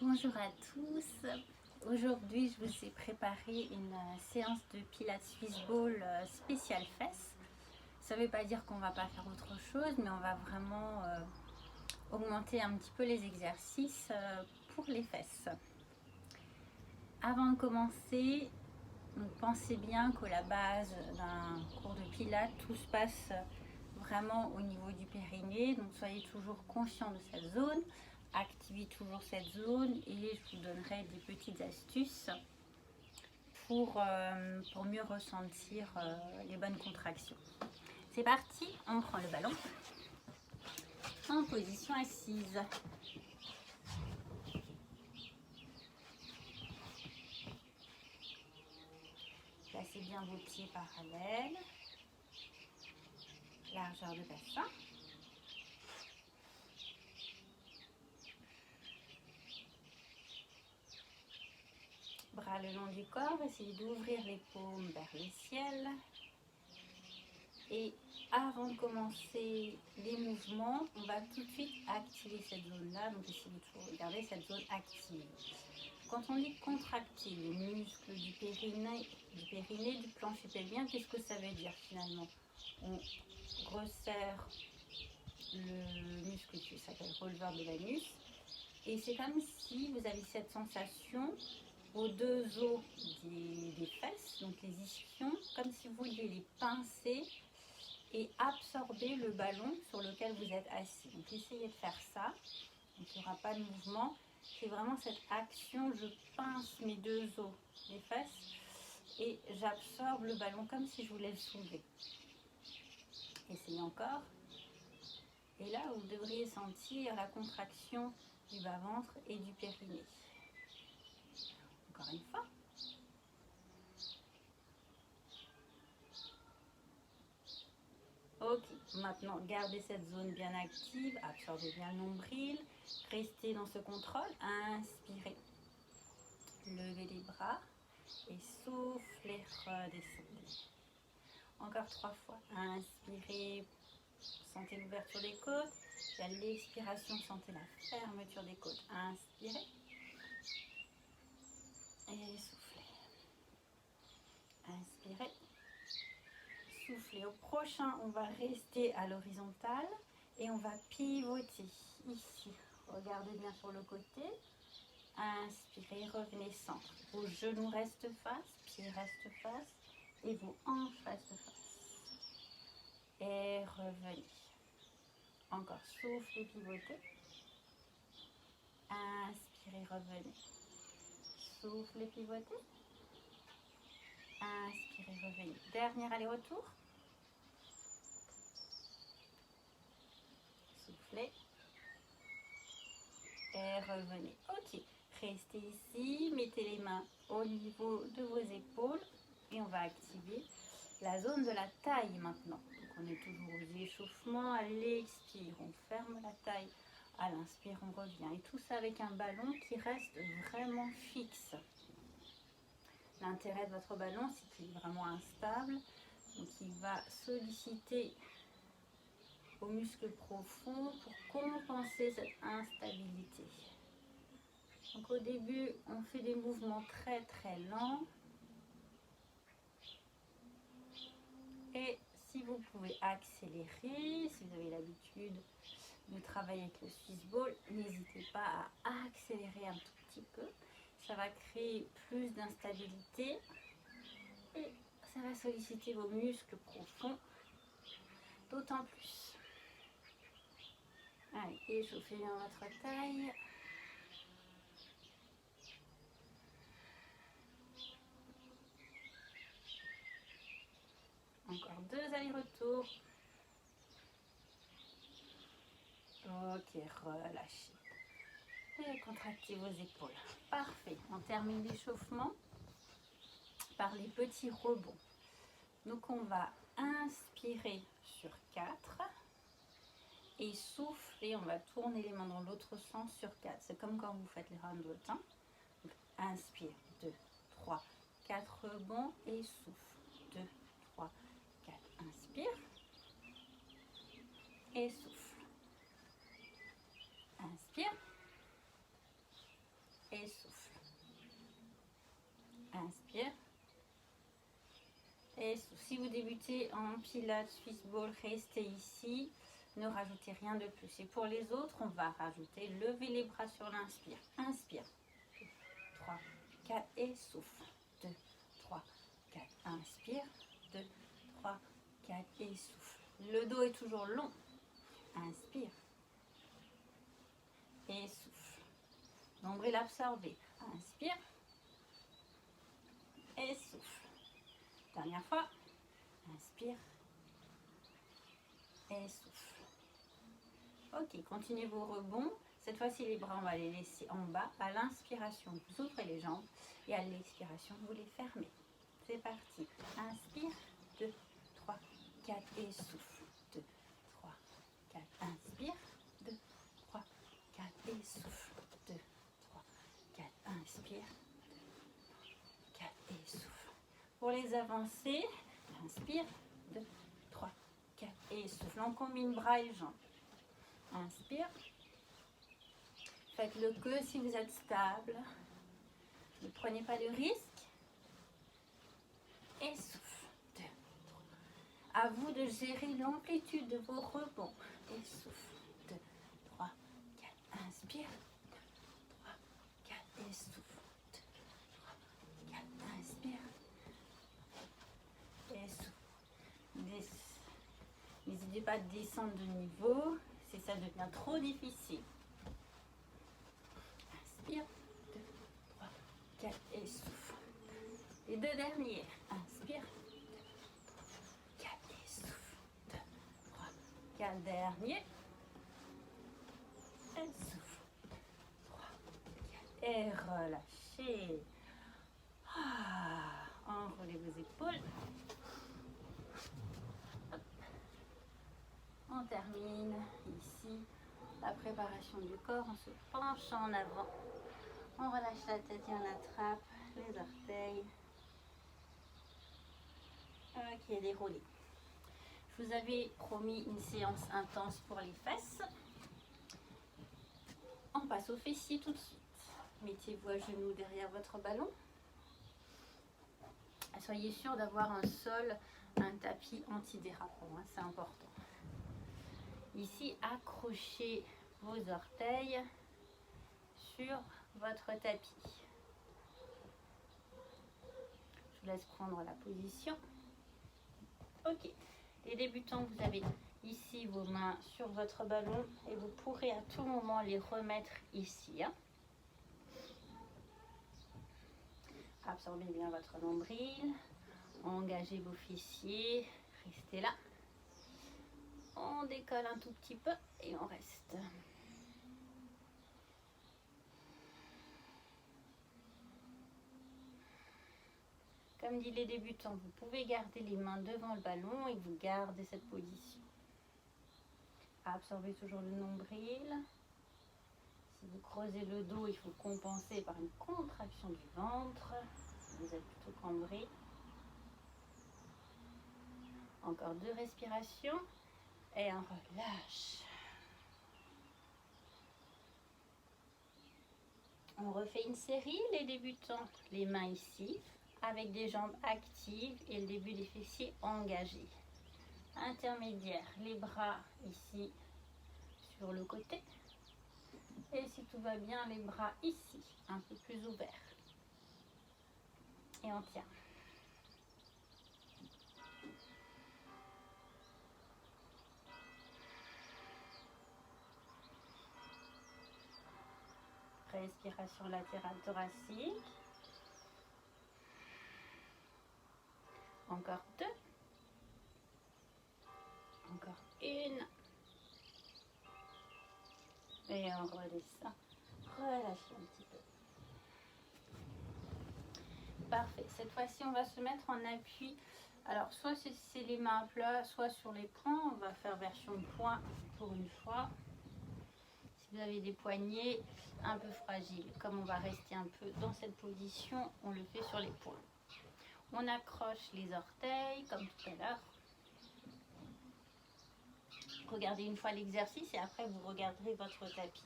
Bonjour à tous. Aujourd'hui, je vous ai préparé une séance de Pilates Swiss Ball spéciale fesses. Ça ne veut pas dire qu'on ne va pas faire autre chose, mais on va vraiment augmenter un petit peu les exercices pour les fesses. Avant de commencer, pensez bien qu'à la base d'un cours de Pilates, tout se passe vraiment au niveau du périnée. Donc soyez toujours conscient de cette zone. Activez toujours cette zone et je vous donnerai des petites astuces pour mieux ressentir les bonnes contractions. C'est parti, on prend le ballon en position assise. Placez bien vos pieds parallèles, largeur de bassin. Bras le long du corps, essayez d'ouvrir les paumes vers le ciel. Et avant de commencer les mouvements, on va tout de suite activer cette zone-là. Donc essayez de toujours garder cette zone active. Quand on dit contracter les muscles du périnée, du plancher pelvien, qu'est-ce que ça veut dire finalement? On resserre le muscle qui s'appelle releveur de l'anus. Et c'est comme si vous avez cette sensation aux deux os des fesses, donc les ischions, comme si vous vouliez les pincer et absorber le ballon sur lequel vous êtes assis. Donc essayez de faire ça, donc il n'y aura pas de mouvement. C'est vraiment cette action, je pince mes deux os, les fesses, et j'absorbe le ballon comme si je voulais le soulever. Essayez encore. Et là, vous devriez sentir la contraction du bas-ventre et du périnée. Encore une fois. Ok, maintenant gardez cette zone bien active, absorbez bien le nombril, restez dans ce contrôle, inspirez, levez les bras et soufflez, redescendez. Encore 3 fois, inspirez, sentez l'ouverture des côtes, et à l'expiration, sentez la fermeture des côtes, inspirez et soufflez, inspirez. Soufflez. Au prochain, on va rester à l'horizontale et on va pivoter ici. Regardez bien sur le côté. Inspirez, revenez centre. Vos genoux restent face, pieds restent face et vos hanches restent face. Et revenez. Encore, soufflez, pivotez. Inspirez, revenez. Soufflez, pivotez. Inspirez, revenez. Dernier aller-retour. Soufflez. Et revenez. Ok, restez ici, mettez les mains au niveau de vos épaules et on va activer la zone de la taille maintenant. Donc on est toujours aux échauffements, à l'expire, on ferme la taille, à l'inspire on revient. Et tout ça avec un ballon qui reste vraiment fixe. L'intérêt de votre ballon, c'est qu'il est vraiment instable, donc il va solliciter aux muscles profonds pour compenser cette instabilité. Donc au début, on fait des mouvements très très lents. Et si vous pouvez accélérer, si vous avez l'habitude de travailler avec le Swiss Ball, n'hésitez pas à accélérer un tout petit peu. Ça va créer plus d'instabilité et ça va solliciter vos muscles profonds d'autant plus. Allez, échauffez bien votre taille. Encore 2 allers-retours. Ok, relâchez. Et contractez vos épaules. Parfait. On termine l'échauffement par les petits rebonds. Donc on va inspirer sur 4 et souffler. On va tourner les mains dans l'autre sens sur 4. C'est comme quand vous faites les roundhots. Hein. Inspire, 2, 3, 4 rebonds et souffle. 2, 3, 4. Inspire et souffle. Inspire Inspire. Et si vous débutez en pilates, Swiss ball, restez ici. Ne rajoutez rien de plus. Et pour les autres, on va rajouter, levez les bras sur l'inspire. Inspire. 2, 3, 4 et souffle. 2, 3, 4. Inspire. 2, 3, 4 et souffle. Le dos est toujours long. Inspire. Et souffle. Nombril absorbé. Inspire. Et souffle. Dernière fois. Inspire. Et souffle. Ok, continuez vos rebonds. Cette fois-ci, les bras, on va les laisser en bas. À l'inspiration, vous ouvrez les jambes. Et à l'expiration, vous les fermez. C'est parti. Inspire. 2, 3, 4 et souffle. 2, 3, 4. Inspire. 2, 3, 4 et souffle. 2, 3, 4. Inspire. 2, 4 et souffle. Pour les avancées, inspire. 2, 3, 4 et souffle. On combine bras et jambes. Inspire. Faites-le que si vous êtes stable. Ne prenez pas de risque. Et souffle. 2, 3. À vous de gérer l'amplitude de vos rebonds. Et souffle. 2, 3, 4. Inspire. 2, 3, 4. Et souffle. 2, 3, 4. Inspire. Et souffle. N'hésitez pas à descendre de niveau si ça devient trop difficile. Inspire. 2, 3, 4 et souffle. Les deux derniers. Inspire. 2, 3, 4 et souffle. 2, 3, 4 derniers. Et souffle. 3, 4 et relâchez. Enroulez vos épaules. Hop. On termine ici la préparation du corps. On se penche en avant. On relâche la tête et on attrape les orteils. Ok, déroulez. Je vous avais promis une séance intense pour les fesses. On passe aux fessiers tout de suite. Mettez-vous à genoux derrière votre ballon. Soyez sûr d'avoir un sol, un tapis antidérapant, hein, c'est important. Ici, accrochez vos orteils sur votre tapis. Je vous laisse prendre la position. Ok, les débutants, vous avez ici vos mains sur votre ballon et vous pourrez à tout moment les remettre ici. Hein. Absorbez bien votre nombril, engagez vos fessiers, restez là. On décolle un tout petit peu et on reste. Comme dit les débutants, vous pouvez garder les mains devant le ballon et vous gardez cette position. Absorbez toujours le nombril. Si vous creusez le dos, il faut compenser par une contraction du ventre. Si vous êtes plutôt cambré. Encore 2 respirations et on relâche. On refait une série, les débutants, les mains ici, avec des jambes actives et le début des fessiers engagés. Intermédiaire, les bras ici sur le côté. Et si tout va bien, les bras ici, un peu plus ouverts. Et on tient. Respiration latérale thoracique. Encore 2. Encore 1. Et on redescend. Relâchez un petit peu. Parfait. Cette fois-ci, on va se mettre en appui. Alors, soit c'est les mains à plat, soit sur les poings. On va faire version point pour une fois. Si vous avez des poignets un peu fragiles, comme on va rester un peu dans cette position, on le fait sur les poings. On accroche les orteils, comme tout à l'heure. Regardez une fois l'exercice et après vous regarderez votre tapis.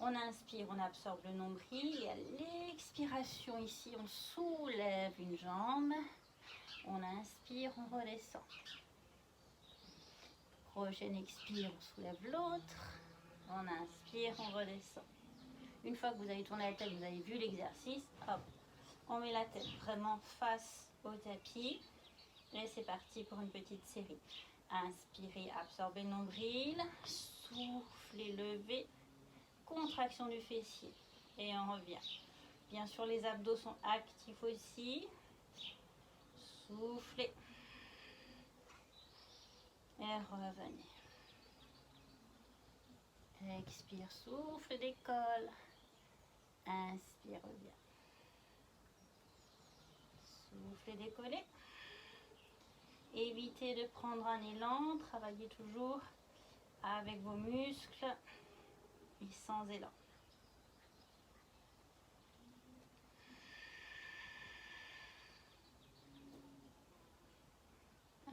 On inspire, on absorbe le nombril et à l'expiration ici, on soulève une jambe. On inspire, on redescend. Prochaine expire, on soulève l'autre. On inspire, on redescend. Une fois que vous avez tourné la tête, vous avez vu l'exercice, hop, on met la tête vraiment face au tapis. Et c'est parti pour une petite série. Inspirez, absorbez le nombril. Soufflez, levez. Contraction du fessier. Et on revient. Bien sûr, les abdos sont actifs aussi. Soufflez. Et revenez. Expire, souffle, décolle. Inspire, reviens. Souffle, décollez. Évitez de prendre un élan. Travaillez toujours avec vos muscles et sans élan.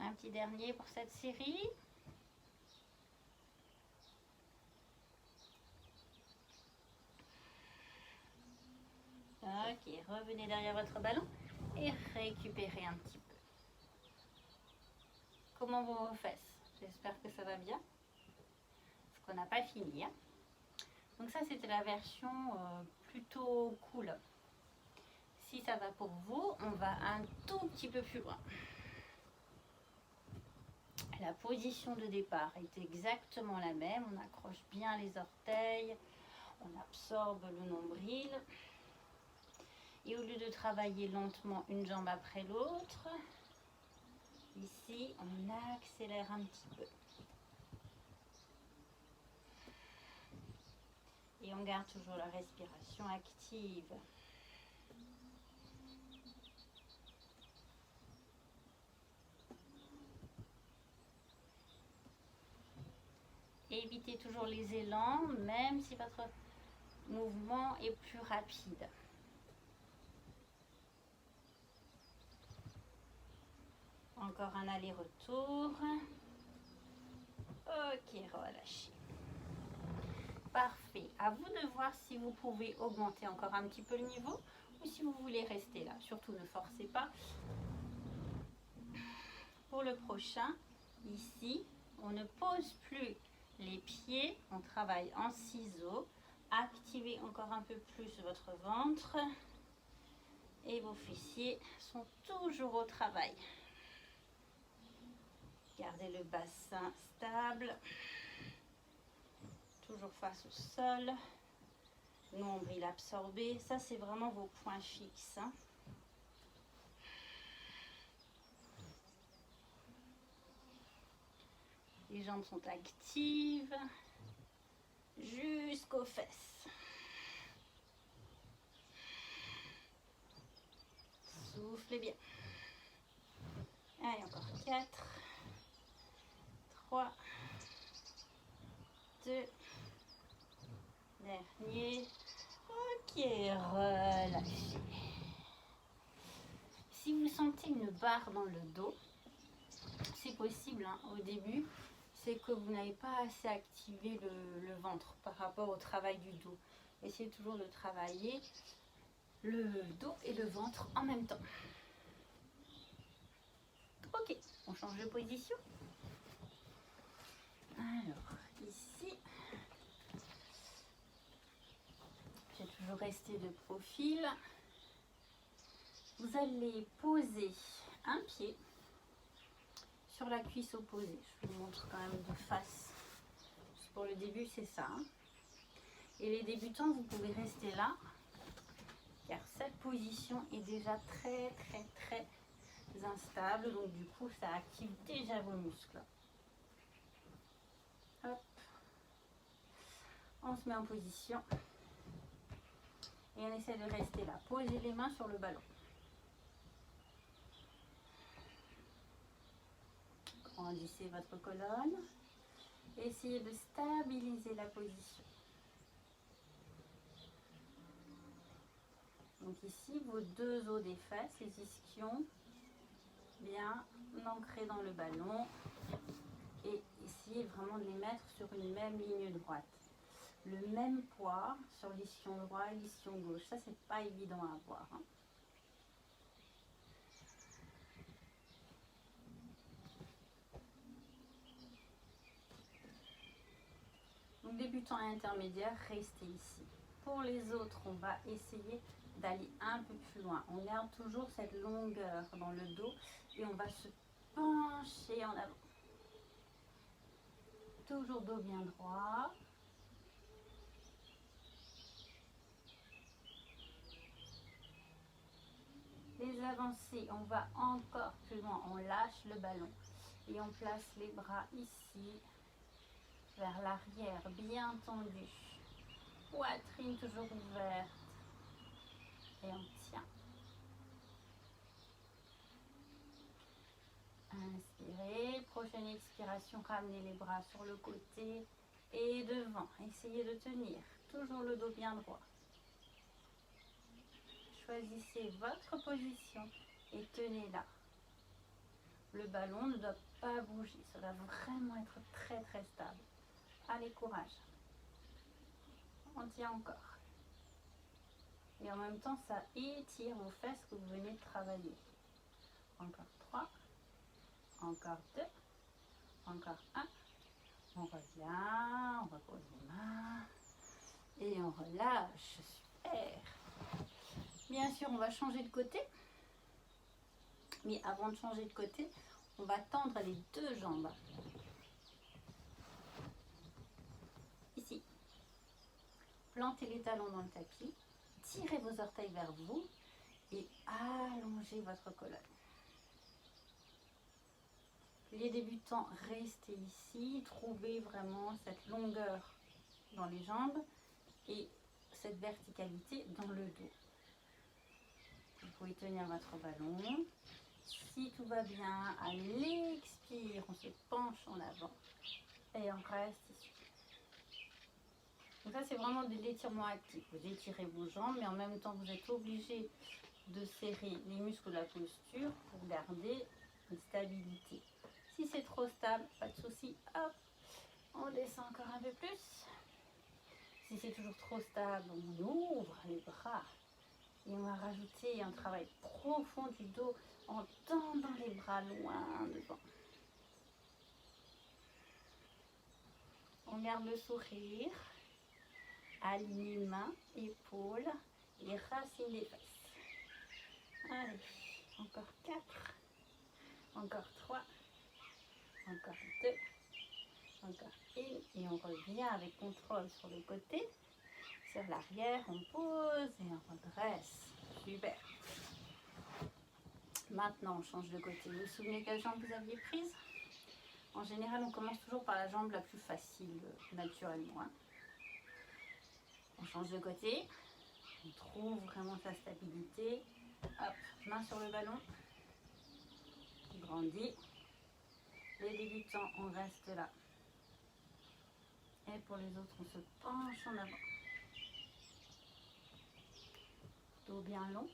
Un petit dernier pour cette série. Ok, revenez derrière votre ballon et récupérez un petit peu. Comment vont vos fesses? J'espère que ça va bien. Parce qu'on n'a pas fini. Hein. Donc ça, c'était la version plutôt cool. Si ça va pour vous, on va un tout petit peu plus loin. La position de départ est exactement la même. On accroche bien les orteils. On absorbe le nombril. Et au lieu de travailler lentement une jambe après l'autre, ici, on accélère un petit peu. Et on garde toujours la respiration active. Évitez toujours les élans, même si votre mouvement est plus rapide. Encore un aller-retour. Ok, relâchez. Parfait. À vous de voir si vous pouvez augmenter encore un petit peu le niveau ou si vous voulez rester là. Surtout ne forcez pas. Pour le prochain, ici, on ne pose plus les pieds. On travaille en ciseaux. Activez encore un peu plus votre ventre. Et vos fessiers sont toujours au travail. Gardez le bassin stable. Toujours face au sol. Nombril absorbé. Ça, c'est vraiment vos points fixes. Hein. Les jambes sont actives jusqu'aux fesses. Soufflez bien. Allez, encore 4, 3, 2, dernier. Ok, relâchez. Si vous sentez une barre dans le dos, c'est possible hein, au début, c'est que vous n'avez pas assez activé le ventre par rapport au travail du dos. Essayez toujours de travailler le dos et le ventre en même temps. Ok, on change de position. Alors, ici, je vais toujours rester de profil. Vous allez poser un pied sur la cuisse opposée. Je vous montre quand même de face. Pour le début, c'est ça. Hein. Et les débutants, vous pouvez rester là, car cette position est déjà très instable. Donc du coup, ça active déjà vos muscles. Hop. On se met en position. Et on essaie de rester là. Posez les mains sur le ballon. Grandissez votre colonne. Essayez de stabiliser la position. Donc ici, vos deux os des fesses, les ischions, bien ancrés dans le ballon. Et essayez vraiment de les mettre sur une même ligne droite. le même poids sur l'ischio droit et l'ischio gauche. Ça, c'est pas évident à avoir. Hein. Donc, débutant et intermédiaire, restez ici. Pour les autres, on va essayer d'aller un peu plus loin. On garde toujours cette longueur dans le dos et on va se pencher en avant. Toujours dos bien droit. Les avancées, on va encore plus loin. On lâche le ballon et on place les bras ici, vers l'arrière, bien tendu. Poitrine toujours ouverte. Et on tient. Inspirez. Prochaine expiration, ramenez les bras sur le côté et devant. Essayez de tenir. Toujours le dos bien droit. Choisissez votre position et tenez là. Le ballon ne doit pas bouger. Ça doit vraiment être très très stable. Allez, courage. On tient encore. Et en même temps, ça étire vos fesses que vous venez de travailler. Encore 3. Encore 2. Encore 1. On revient. On repose les mains. Et on relâche. Super. Bien sûr, on va changer de côté. Mais avant de changer de côté, on va tendre les deux jambes. Ici. Plantez les talons dans le tapis. Tirez vos orteils vers vous et allongez votre colonne. Les débutants, restez ici. Trouvez vraiment cette longueur dans les jambes et cette verticalité dans le dos. Vous pouvez tenir votre ballon. Si tout va bien, à l'expire, on se penche en avant et on reste ici. Donc ça, c'est vraiment de l'étirement actif. Vous étirez vos jambes, mais en même temps, vous êtes obligé de serrer les muscles de la posture pour garder une stabilité. Si c'est trop stable, pas de souci. Hop, on descend encore un peu plus. Si c'est toujours trop stable, on ouvre les bras. Et on va rajouter un travail profond du dos en tendant les bras loin devant. On garde le sourire. Alignez mains, épaules et racines des fesses. Allez, encore 4, encore 3, encore 2, encore 1 et on revient avec contrôle sur le côté, sur l'arrière, on pose et on redresse. Super. Maintenant, on change de côté. Vous vous souvenez quelle jambe vous aviez prise? En général, on commence toujours par la jambe la plus facile, naturellement. Hein. On change de côté, on trouve vraiment sa stabilité. Hop, main sur le ballon, grandit. Les débutants, on reste là. Et pour les autres, on se penche en avant. Dos bien long,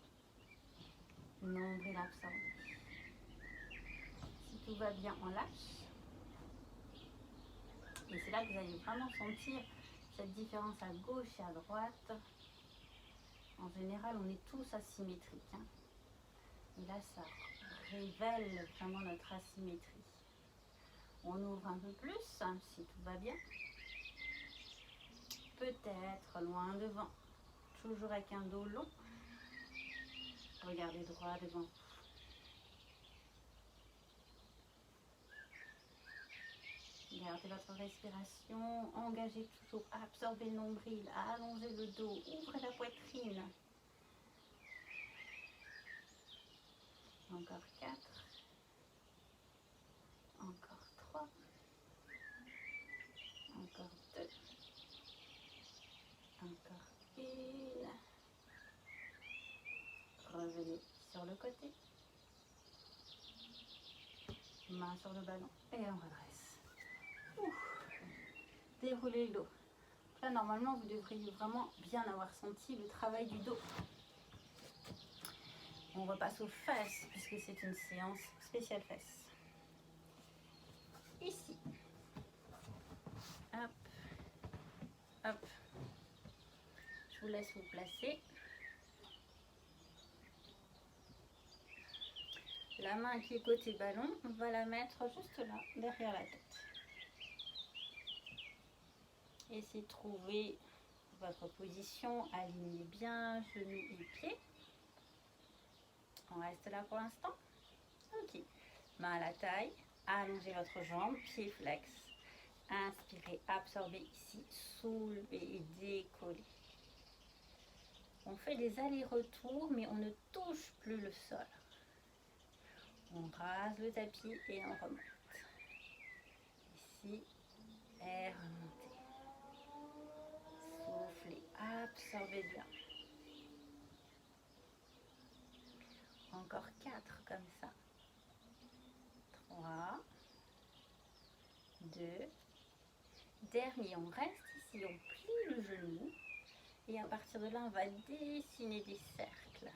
nombril absorbé. Si tout va bien, on lâche. Et c'est là que vous allez vraiment sentir cette différence à gauche et à droite. En général, on est tous asymétriques. Hein. Et là, ça révèle vraiment notre asymétrie. On ouvre un peu plus, hein, si tout va bien. Peut-être loin devant. Toujours avec un dos long. Regardez droit devant. Gardez votre respiration, engagez toujours, absorbez le nombril, allongez le dos, ouvrez la poitrine. Encore 4, encore 3, encore 2, encore 1. Revenez sur le côté, main sur le ballon et on redresse. Déroulez le dos. Là, normalement, vous devriez vraiment bien avoir senti le travail du dos. On repasse aux fesses, puisque c'est une séance spéciale fesses. Ici. Hop. Hop. vous laisse vous placer. La main qui est côté ballon, on va la mettre juste là, derrière la tête. Essayez de trouver votre position, alignez bien genoux et pieds. On reste là pour l'instant. Ok. Main à la taille, allongez votre jambe, pied flex. Inspirez, absorbez ici, soulevez et décollez. On fait des allers-retours, mais on ne touche plus le sol. On rase le tapis et on remonte. Ici, et remontez. Soufflez, absorbez bien. Encore 4 comme ça. 3, 2, dernier, on reste ici, on plie le genou. Et à partir de là, on va dessiner des cercles.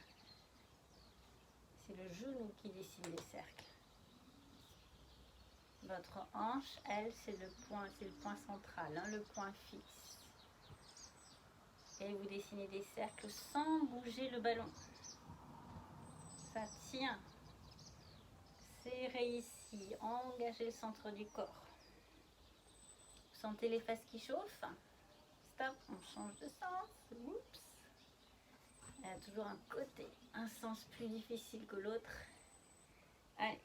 C'est le genou qui dessine les cercles. Votre hanche, elle, c'est le point central, hein, le point fixe. Et vous dessinez des cercles sans bouger le ballon. Ça tient. Serrez ici, engagez le centre du corps. Vous sentez les fesses qui chauffent? Stop, on change de sens. Oups. Il y a toujours un côté, un sens plus difficile que l'autre. Allez.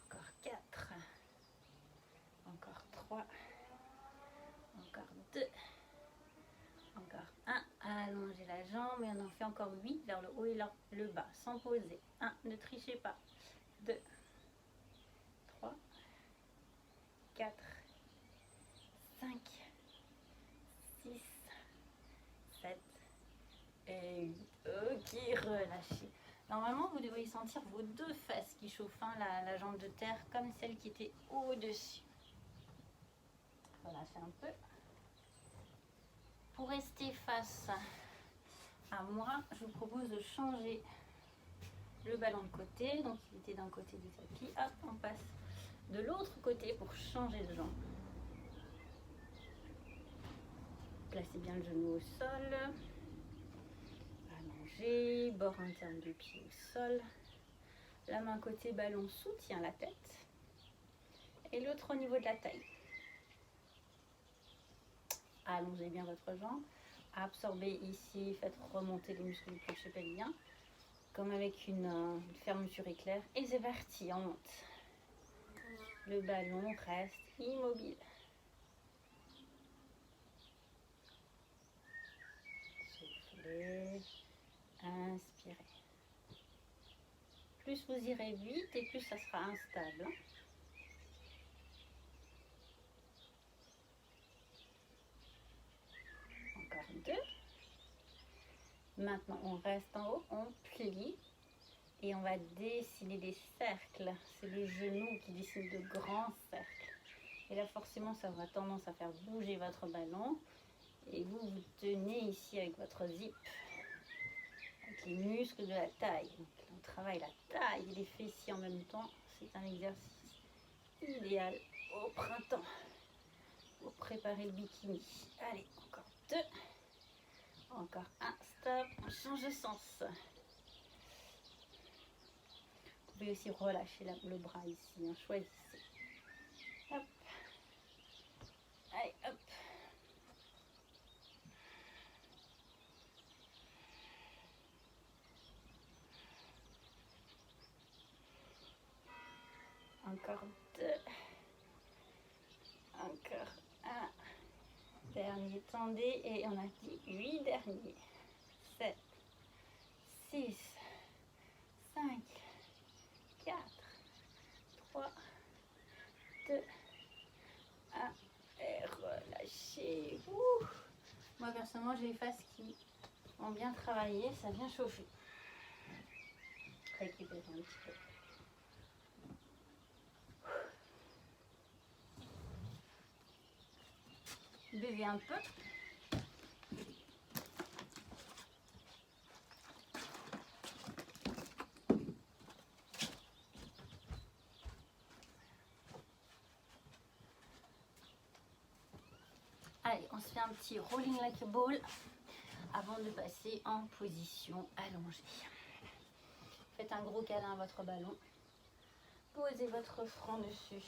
Encore 4. Encore 3. Encore 2. Encore 1. Allongez la jambe et on en fait encore 8 vers le haut et le bas, sans poser. 1. Ne trichez pas. 2. 3. 4. 5. 6. 7. Et 8. Ok, relâchez. Normalement, vous devriez sentir vos deux fesses qui chauffent, hein, la jambe de terre, comme celle qui était au-dessus. Relâchez un peu. Pour rester face à moi, je vous propose de changer le ballon de côté. Donc, il était d'un côté du tapis. Hop, on passe de l'autre côté pour changer de jambe. Placez bien le genou au sol. Allongez, bord interne du pied au sol. La main côté ballon soutient la tête. Et l'autre au niveau de la taille. Allongez bien votre jambe. Absorbez ici, faites remonter les muscles du plancher pelvien. Comme avec une fermeture éclair. Et c'est parti, on monte. Le ballon reste immobile. Soufflez. Inspirez. Plus vous irez vite et plus ça sera instable. Encore 2. Maintenant, on reste en haut, on plie et on va dessiner des cercles. C'est le genou qui dessine de grands cercles. Et là, forcément, ça aura tendance à faire bouger votre ballon. Et vous, vous tenez ici avec votre zip, avec les muscles de la taille. Donc, on travaille la taille et les fessiers en même temps. C'est un exercice idéal au printemps pour préparer le bikini. Allez, encore 2. Encore 1. Stop, on change de sens. Vous pouvez aussi relâcher le bras ici. Hein. Choisissez. Hop. Allez, hop. Encore 2. Encore 1. Dernier, tendez. Et on a dit 8 derniers. 7. 6. 5. 4. 3. 2. 1. Et relâchez. Ouh. Moi, personnellement, j'ai les fesses qui ont bien travaillé. Ça a bien chauffé. Récupérez un petit peu. Buvez un peu. Allez, Allez, on se fait un petit rolling like a ball avant de passer en position allongée. Faites un gros câlin à votre ballon. Posez votre front dessus.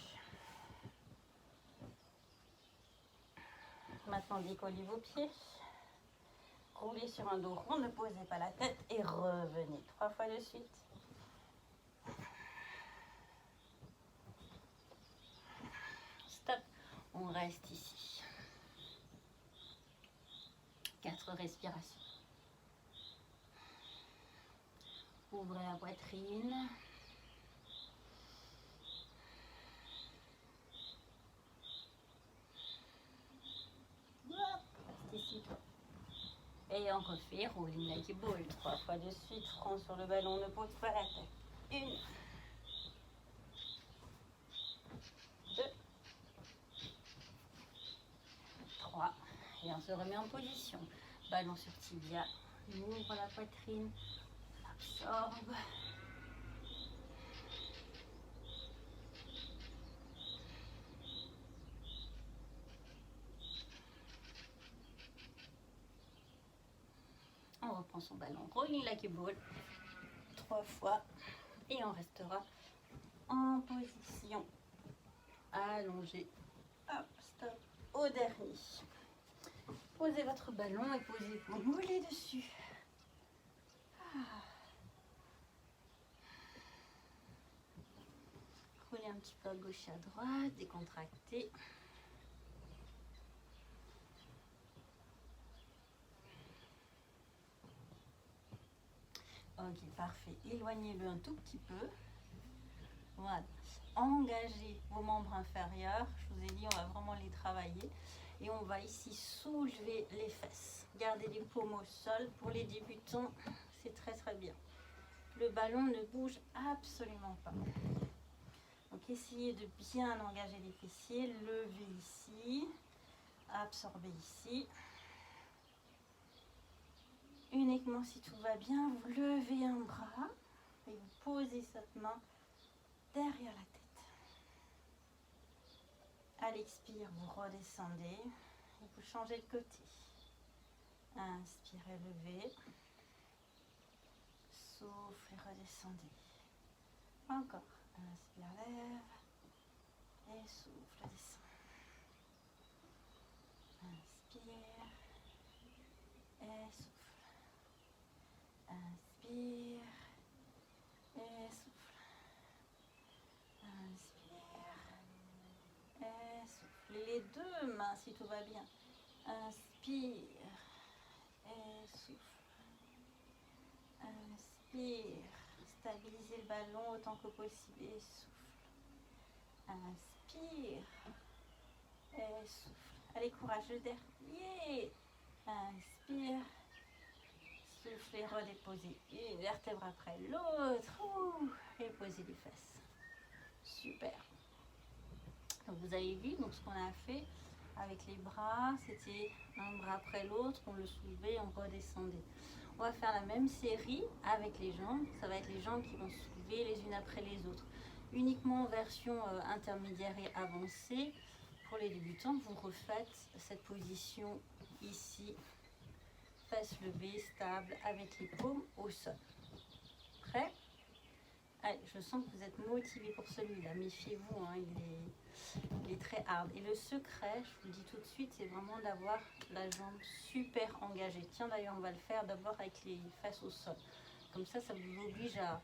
Maintenant, décollez vos pieds. Roulez sur un dos rond, ne posez pas la tête et revenez 3 fois de suite. Stop. On reste ici. 4 respirations. Ouvrez la poitrine. Reste ici. Et on refait rolling like a ball. 3 fois de suite. Front sur le ballon, ne pose pas la tête. 1, 2, 3. Et on se remet en position. Ballon sur tibia. On ouvre la poitrine. Absorbe. On reprend son ballon, rolling like a ball, 3 fois, et on restera en position allongée. Hop, stop, au dernier. Posez votre ballon et posez vos mollets dessus. Roulez un petit peu à gauche et à droite, décontractez. Ok, parfait. Éloignez-le un tout petit peu. Voilà. Engagez vos membres inférieurs. Je vous ai dit, on va vraiment les travailler. Et on va ici soulever les fesses. Gardez les paumes au sol. Pour les débutants, c'est très très bien. Le ballon ne bouge absolument pas. Donc essayez de bien engager les fessiers. Levez ici. Absorbez ici. Uniquement si tout va bien, vous levez un bras et vous posez cette main derrière la tête. À l'expire, vous redescendez et vous changez de côté. Inspirez, levez. Souffle et redescendez. Encore. Inspire, lève. Et souffle, descend. Inspire. Et souffle. Inspire et souffle. Inspire et souffle. Les 2 mains si tout va bien. Inspire et souffle. Inspire. Stabilisez le ballon autant que possible et souffle. Inspire et souffle. Allez, courage, le dernier. Inspire. Soufflez, redéposez une vertèbre après l'autre. Et posez les fesses. Super. Donc vous avez vu donc ce qu'on a fait avec les bras. C'était un bras après l'autre. On le soulevait, on redescendait. On va faire la même série avec les jambes. Ça va être les jambes qui vont se soulever les unes après les autres. Uniquement en version intermédiaire et avancée. Pour les débutants, vous refaites cette position ici. Fesses levées, stable, avec les paumes au sol. Prêt? Allez, je sens que vous êtes motivés pour celui-là. Méfiez-vous, hein, il est très hard. Et le secret, je vous le dis tout de suite, c'est vraiment d'avoir la jambe super engagée. Tiens, d'ailleurs, on va le faire d'abord avec les fesses au sol. Comme ça vous oblige à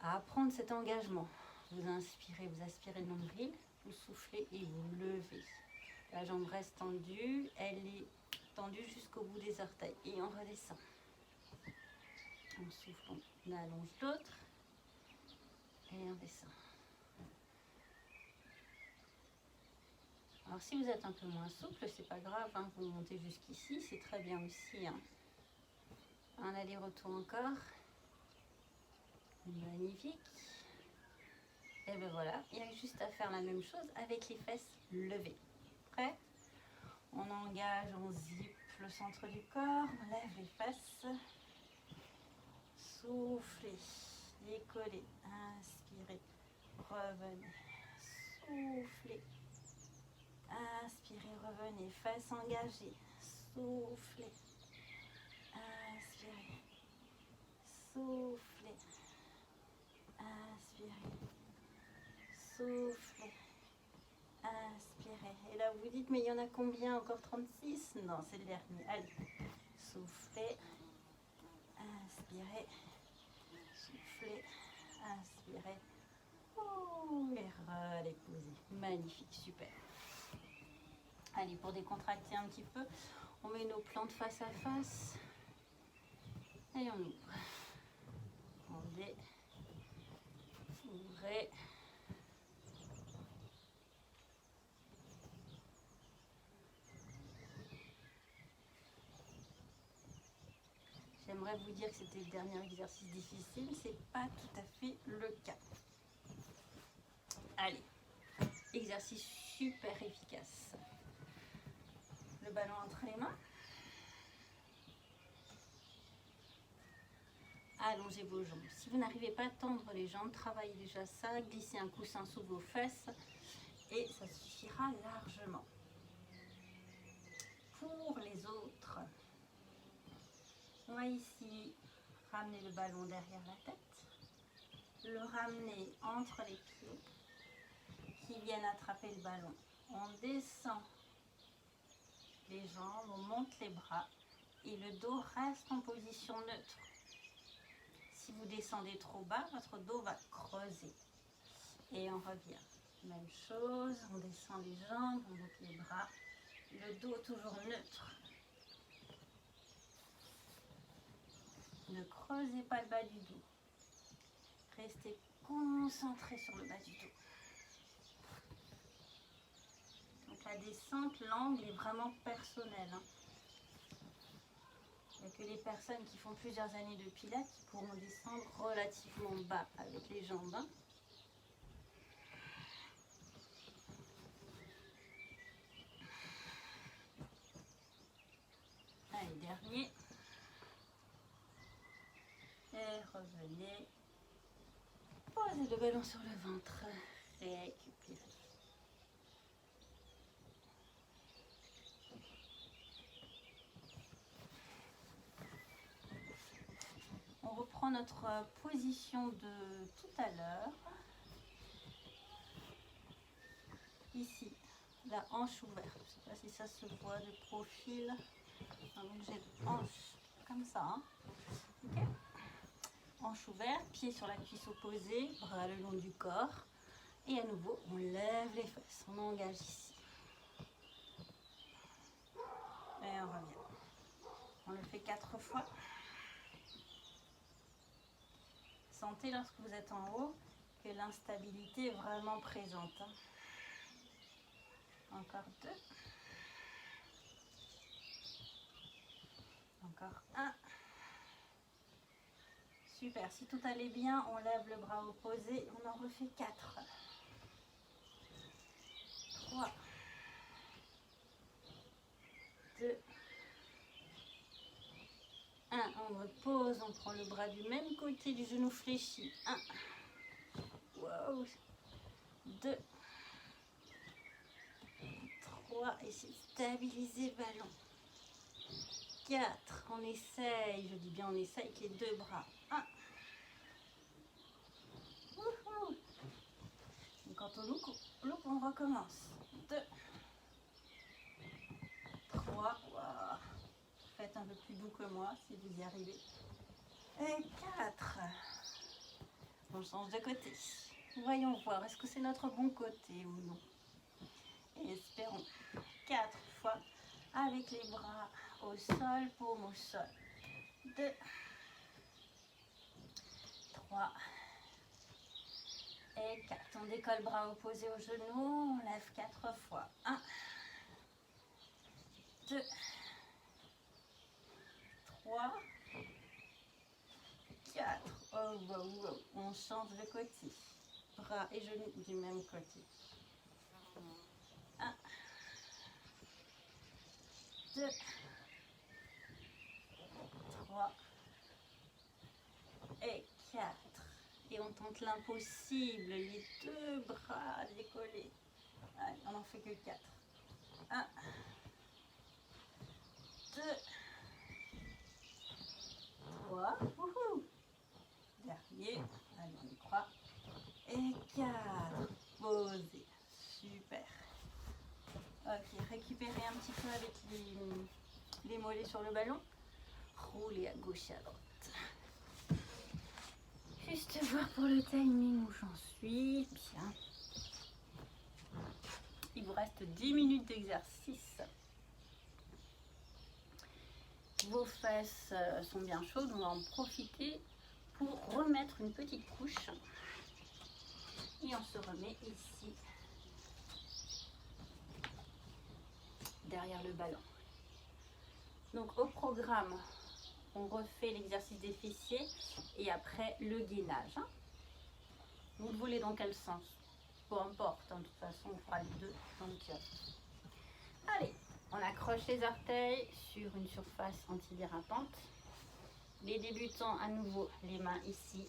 apprendre cet engagement. Vous inspirez, vous aspirez le nombril, vous soufflez et vous levez. La jambe reste tendue, elle est tendue jusqu'au bout des orteils et on redescend. On souffle, on allonge l'autre et on descend. Alors si vous êtes un peu moins souple, c'est pas grave, hein, vous montez jusqu'ici, c'est très bien aussi. Hein. Un aller-retour encore. Magnifique. Et ben voilà, il y a juste à faire la même chose avec les fesses levées. Prêt? On engage, on zippe le centre du corps, on lève les fesses. Soufflez, décollez, inspirez, revenez, soufflez, inspirez. Inspirez, revenez, fesses engagées. Soufflez. Inspirez. Soufflez. Inspirez. Soufflez. Inspirez. Et là, vous vous dites, mais il y en a combien? Encore 36? Non, c'est le dernier. Allez. Soufflez. Inspirez. Soufflez. Inspirez. Et redéposez. Magnifique, super. Allez, pour décontracter un petit peu, on met nos plantes face à face. Et on ouvre. Tendez. Ouvrez. J'aimerais vous dire que c'était le dernier exercice difficile, c'est pas tout à fait le cas. Allez, exercice super efficace. Le ballon entre les mains. Allongez vos jambes. Si vous n'arrivez pas à tendre les jambes, travaillez déjà ça. Glissez un coussin sous vos fesses et ça suffira largement. Pour les autres, on va ici ramener le ballon derrière la tête, le ramener entre les pieds qui viennent attraper le ballon. On descend les jambes, on monte les bras et le dos reste en position neutre. Si vous descendez trop bas, votre dos va creuser. Et on revient. Même chose, on descend les jambes, on monte les bras, le dos toujours neutre. Ne creusez pas le bas du dos. Restez concentré sur le bas du dos. Donc la descente, l'angle est vraiment personnel. Il n'y a que les personnes qui font plusieurs années de pilates qui pourront descendre relativement bas avec les jambes. Allez, dernier. Et revenez. Posez le ballon sur le ventre. Récupérez. On reprend notre position de tout à l'heure. Ici, la hanche ouverte. Je ne sais pas si ça se voit de profil. Donc j'ai la hanche comme ça. Okay. Hanche ouverte, pied sur la cuisse opposée, bras le long du corps. Et à nouveau, on lève les fesses. On engage ici. Et on revient. On le fait 4 fois. Sentez lorsque vous êtes en haut que l'instabilité est vraiment présente. Encore 2. Encore 1. Super. Si tout allait bien, on lève le bras opposé. On en refait 4. 3. 2. 1. On repose. On prend le bras du même côté du genou fléchi. 1. Wow. 2. 3. Essayez de stabiliser le ballon. 4. On essaye. Je dis bien on essaye avec les 2 bras. 1. Quand on loupe, on recommence. 2. 3. Wow. Faites un peu plus doux que moi si vous y arrivez. Et 4. On change de côté. Voyons voir, est-ce que c'est notre bon côté ou non. Et espérons. 4 fois avec les bras au sol, paume au sol. 2. 3. Et 4. On décolle bras opposés au genou. On lève 4 fois. 1. 2. 3. 4. Oh, wow, wow. On change de côté. Bras et genoux du même côté. 1. 2. 3. Et 4. Et on tente l'impossible, les 2 bras décollés. Allez, on n'en fait que 4. 1, 2, 3. Wouhou. Dernier. Allez, on y croit. Et 4. Posez. Super. Ok, récupérez un petit peu avec les mollets sur le ballon. Roulez à gauche et à droite. Juste voir pour le timing où j'en suis. Bien. Il vous reste 10 minutes d'exercice. Vos fesses sont bien chaudes. On va en profiter pour remettre une petite couche. Et on se remet ici, derrière le ballon. Donc au programme, on refait l'exercice des fessiers et après le gainage. Vous le voulez dans quel sens? Peu importe, de toute façon on fera les deux. Donc, allez, on accroche les orteils sur une surface antidérapante. Les débutants, à nouveau, les mains ici,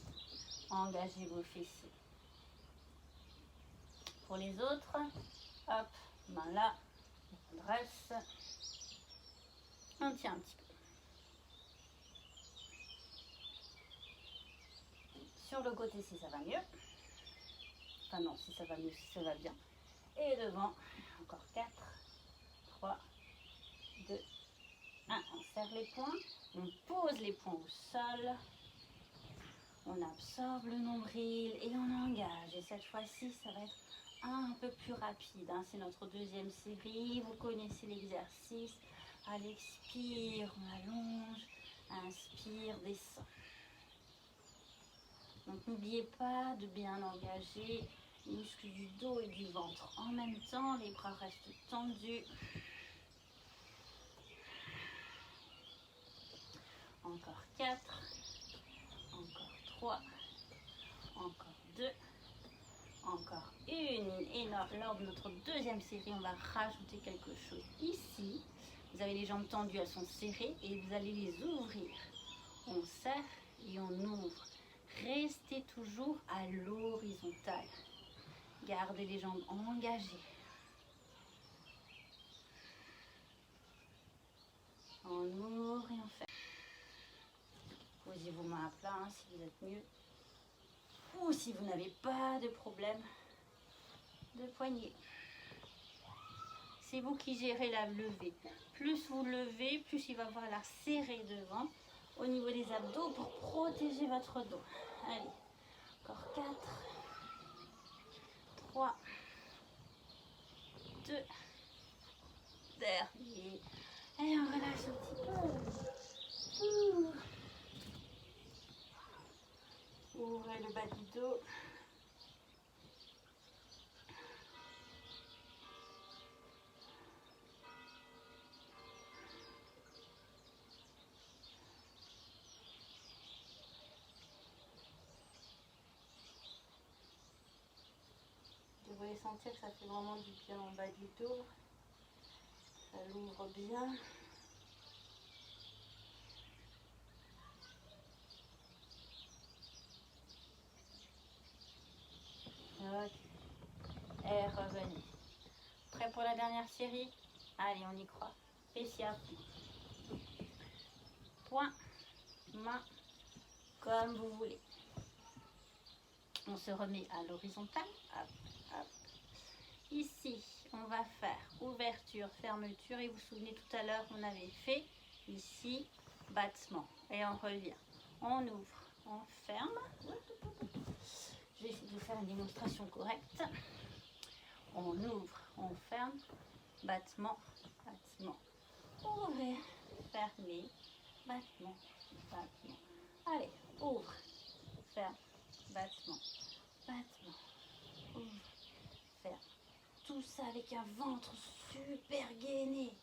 engagez vos fessiers. Pour les autres, hop, main là, on dresse, on tient un petit peu. Sur le côté si ça va mieux. Enfin non, si ça va mieux, si ça va bien. Et devant, encore 4, 3, 2, 1. On serre les poings, on pose les poings au sol. On absorbe le nombril et on engage. Et cette fois-ci, ça va être un peu plus rapide. C'est notre deuxième série. Vous connaissez l'exercice. Allez, expire, on allonge. Inspire, descend. Donc n'oubliez pas de bien engager les muscles du dos et du ventre. En même temps, les bras restent tendus. Encore 4. Encore 3. Encore 2. Encore une. Et lors de notre deuxième série, on va rajouter quelque chose ici. Vous avez les jambes tendues, elles sont serrées et vous allez les ouvrir. On serre et on ouvre. Restez toujours à l'horizontale. Gardez les jambes engagées. On ouvre et on ferme. Posez vos mains à plat si vous êtes mieux. Ou si vous n'avez pas de problème de poignet. C'est vous qui gérez la levée. Plus vous levez, plus il va falloir serrer devant au niveau des abdos pour protéger votre dos. Allez, encore 4, 3, 2, dernier. Et on relâche un petit peu. Ouvrez le bas du dos. Vous devez sentir que ça fait vraiment du bien en bas du dos. Ça l'ouvre bien. Ok. Et revenez. Prêt pour la dernière série? Allez, on y croit. Fessiers à pli. Poing, main, comme vous voulez. On se remet à l'horizontale. Hop, hop. Ici, on va faire ouverture, fermeture. Et vous vous souvenez, tout à l'heure, on avait fait ici, battement. Et on revient. On ouvre, on ferme. Je vais essayer de faire une démonstration correcte. On ouvre, on ferme. Battement, battement. Ouvrir, fermer. Battement, battement. Allez, ouvre, ferme. Battement, battement. Ouvre, ferme. Tout ça avec un ventre super gainé.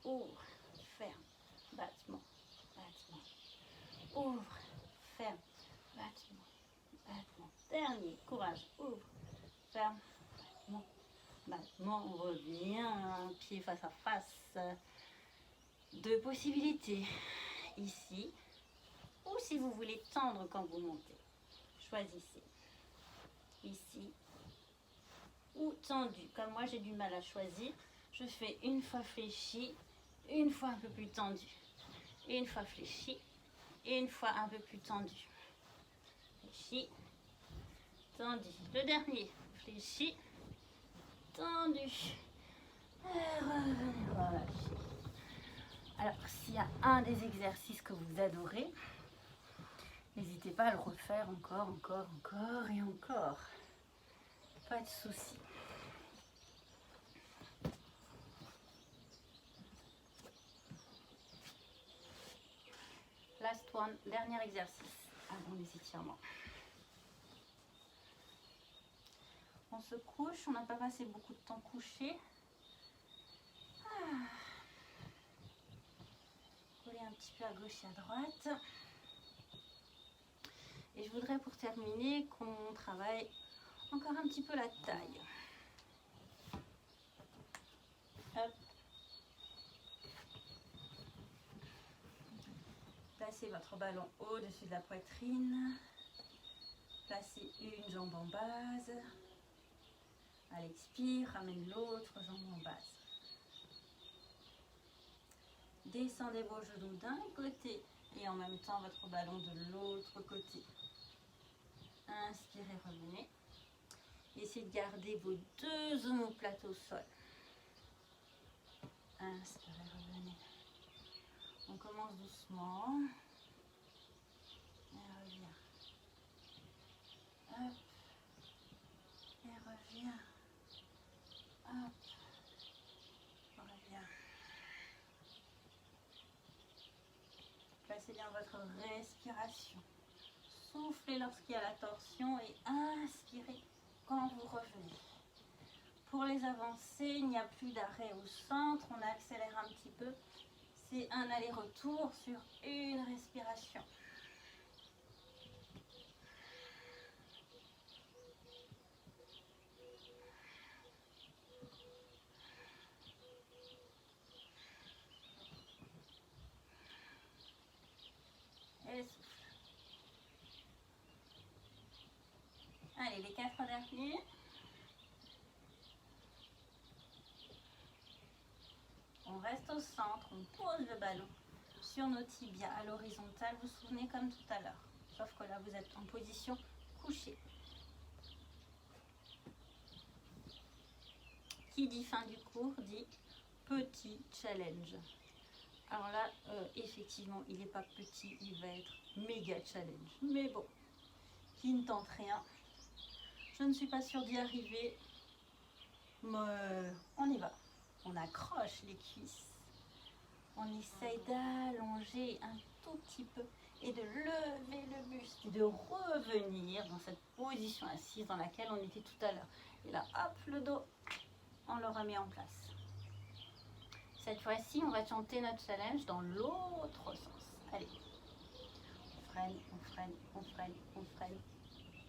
Ouvre, ferme, battement, battement. Ouvre, ferme, battement, battement. Dernier, courage. Ouvre, ferme, battement, battement. On revient, pied face à face. Deux possibilités. Ici, ou si vous voulez tendre quand vous montez. Choisissez. Ici ou tendu. Comme moi j'ai du mal à choisir, Je fais une fois fléchi, une fois un peu plus tendu. Une fois fléchi, une fois un peu plus tendu. Fléchi, tendu. Le dernier, fléchi, tendu. Et revenez relâcher. Alors, s'il y a un des exercices que vous adorez, n'hésitez pas à le refaire encore et encore. Pas de souci. Last one, dernier exercice avant les étirements. On se couche, on n'a pas passé beaucoup de temps couché. Coller un petit peu à gauche et à droite. Et je voudrais pour terminer qu'on travaille encore un petit peu la taille. Hop. Placez votre ballon au-dessus de la poitrine. Placez une jambe en base. À l'expire, ramène l'autre jambe en base. Descendez vos genoux d'un côté et en même temps votre ballon de l'autre côté. Inspirez, revenez. Essayez de garder vos deux omoplates au sol. Inspirez, revenez. On commence doucement. Et revient. Hop. Et revient. Hop. Revient. Placez bien votre respiration. Soufflez lorsqu'il y a la torsion et inspirez quand vous revenez. Pour les avancées, il n'y a plus d'arrêt au centre, on accélère un petit peu. C'est un aller-retour sur une respiration. Et souffle. Allez, les 4 derniers. On reste au centre, on pose le ballon sur nos tibias à l'horizontale. Vous vous souvenez comme tout à l'heure. Sauf que là, vous êtes en position couchée. Qui dit fin du cours dit petit challenge. Alors là, effectivement, il n'est pas petit, il va être méga challenge. Mais bon, qui ne tente rien. Je ne suis pas sûre d'y arriver, mais on y va. On accroche les cuisses. On essaye d'allonger un tout petit peu et de lever le buste et de revenir dans cette position assise dans laquelle on était tout à l'heure. Et là, hop, le dos, on le remet en place. Cette fois-ci, on va chanter notre challenge dans l'autre sens. Allez, on freine, on freine, on freine, on freine.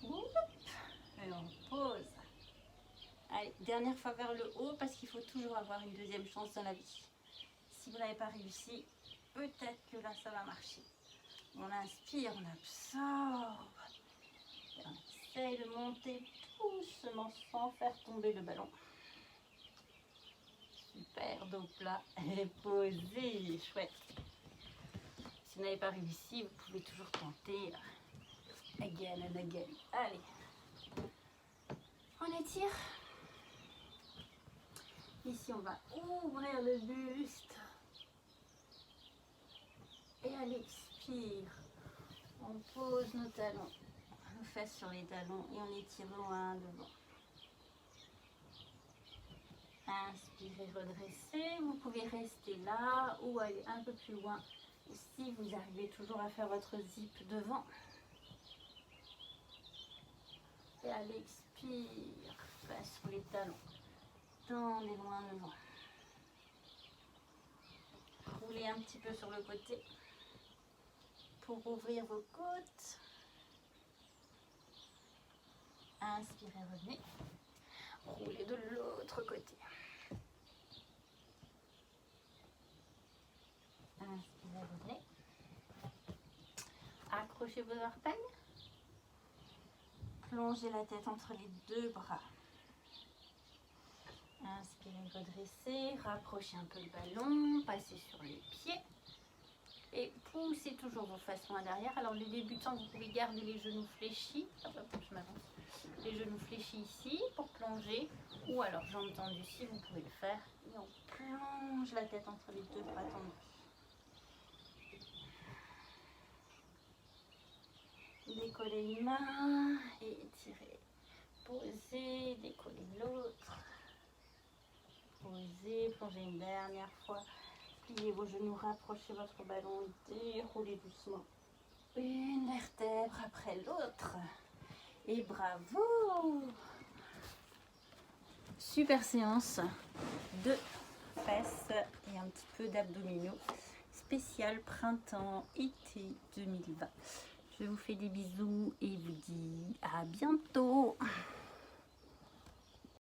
Oup, et on pose. Allez, dernière fois vers le haut parce qu'il faut toujours avoir une deuxième chance dans la vie. Si vous n'avez pas réussi, peut-être que là, ça va marcher. On inspire, on absorbe. Et on essaye de monter doucement sans faire tomber le ballon. Super, dos plat et posé, chouette. Si vous n'avez pas réussi, vous pouvez toujours tenter. Again and again. Allez, on étire. Ici, on va ouvrir le buste. Et à l'expire, on pose nos talons, nos fesses sur les talons et on étire loin devant. Inspirez, redressez. Vous pouvez rester là ou aller un peu plus loin si vous arrivez toujours à faire votre zip devant. Et à l'expire, face sur les talons. Tendez loin devant. Roulez un petit peu sur le côté pour ouvrir vos côtes. Inspirez, revenez. Roulez de l'autre côté. Inspirez, revenez. Accrochez vos orteils. Plongez la tête entre les deux bras. Inspirez, redresser, rapprochez un peu le ballon, passez sur les pieds et poussez toujours vos façons à l'arrière. Alors les débutants, vous pouvez garder les genoux fléchis, hop, hop, je m'avance, les genoux fléchis ici pour plonger, ou alors jambes tendues si vous pouvez le faire, et on plonge la tête entre les deux bras tendus. Décollez une main et étirez. Posez, décollez l'autre. Posez, plongez une dernière fois. Pliez vos genoux, rapprochez votre ballon, déroulez doucement. Une vertèbre après l'autre. Et bravo! Super séance de fesses et un petit peu d'abdominaux. Spécial printemps-été 2020. Je vous fais des bisous et vous dis à bientôt.